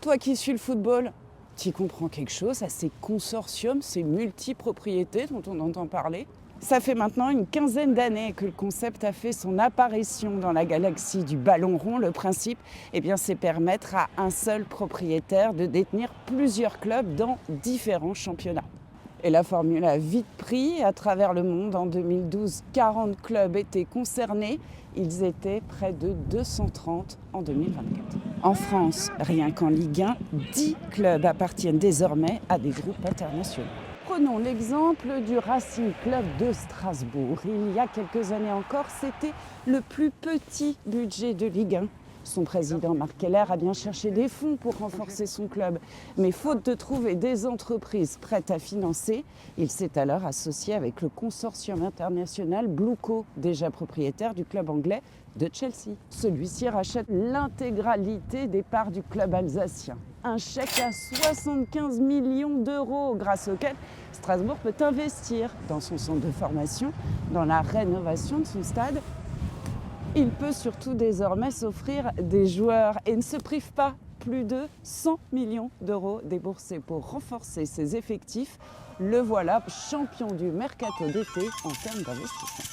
toi qui suis le football, tu comprends quelque chose à ces consortiums, ces multipropriétés dont on entend parler? Ça fait maintenant une quinzaine d'années que le concept a fait son apparition dans la galaxie du ballon rond. Le principe, c'est permettre à un seul propriétaire de détenir plusieurs clubs dans différents championnats. Et la formule a vite pris à travers le monde. En 2012, 40 clubs étaient concernés. Ils étaient près de 230 en 2024. En France, rien qu'en Ligue 1, 10 clubs appartiennent désormais à des groupes internationaux. Prenons l'exemple du Racing Club de Strasbourg. Il y a quelques années encore, c'était le plus petit budget de Ligue 1. Son président Marc Keller a bien cherché des fonds pour renforcer son club. Mais faute de trouver des entreprises prêtes à financer, il s'est alors associé avec le consortium international Blueco, déjà propriétaire du club anglais de Chelsea. Celui-ci rachète l'intégralité des parts du club alsacien. Un chèque à 75 millions d'euros grâce auquel Strasbourg peut investir dans son centre de formation, dans la rénovation de son stade. Il peut surtout désormais s'offrir des joueurs et ne se prive pas. Plus de 100 millions d'euros déboursés pour renforcer ses effectifs. Le voilà champion du mercato d'été en termes d'investissement.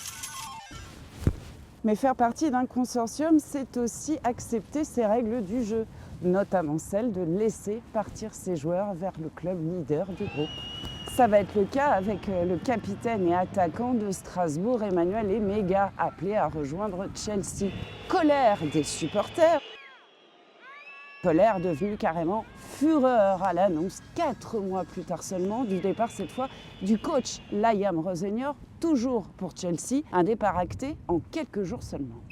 Mais faire partie d'un consortium, c'est aussi accepter ses règles du jeu, notamment celle de laisser partir ses joueurs vers le club leader du groupe. Ça va être le cas avec le capitaine et attaquant de Strasbourg, Emmanuel Emega, appelé à rejoindre Chelsea. Colère des supporters. Colère devenue carrément fureur à l'annonce, 4 mois plus tard seulement, du départ cette fois du coach Liam Rosenior, toujours pour Chelsea, un départ acté en quelques jours seulement.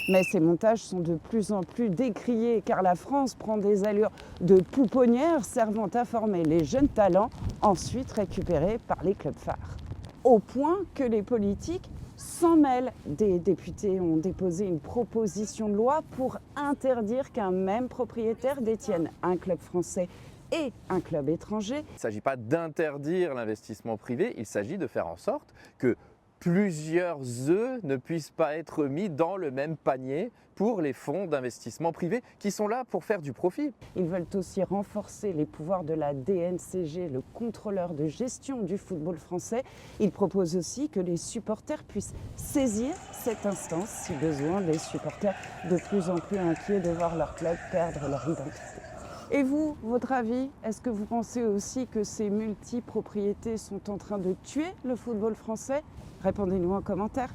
Mais ces montages sont de plus en plus décriés car la France prend des allures de pouponnière servant à former les jeunes talents, ensuite récupérés par les clubs phares. Au point que les politiques s'en mêlent. Des députés ont déposé une proposition de loi pour interdire qu'un même propriétaire détienne un club français et un club étranger. Il ne s'agit pas d'interdire l'investissement privé, il s'agit de faire en sorte que plusieurs œufs ne puissent pas être mis dans le même panier pour les fonds d'investissement privés qui sont là pour faire du profit. Ils veulent aussi renforcer les pouvoirs de la DNCG, le contrôleur de gestion du football français. Ils proposent aussi que les supporters puissent saisir cette instance si besoin, des supporters de plus en plus inquiets de voir leur club perdre leur identité. Et vous, votre avis, est-ce que vous pensez aussi que ces multipropriétés sont en train de tuer le football français ? Répondez-nous en commentaire.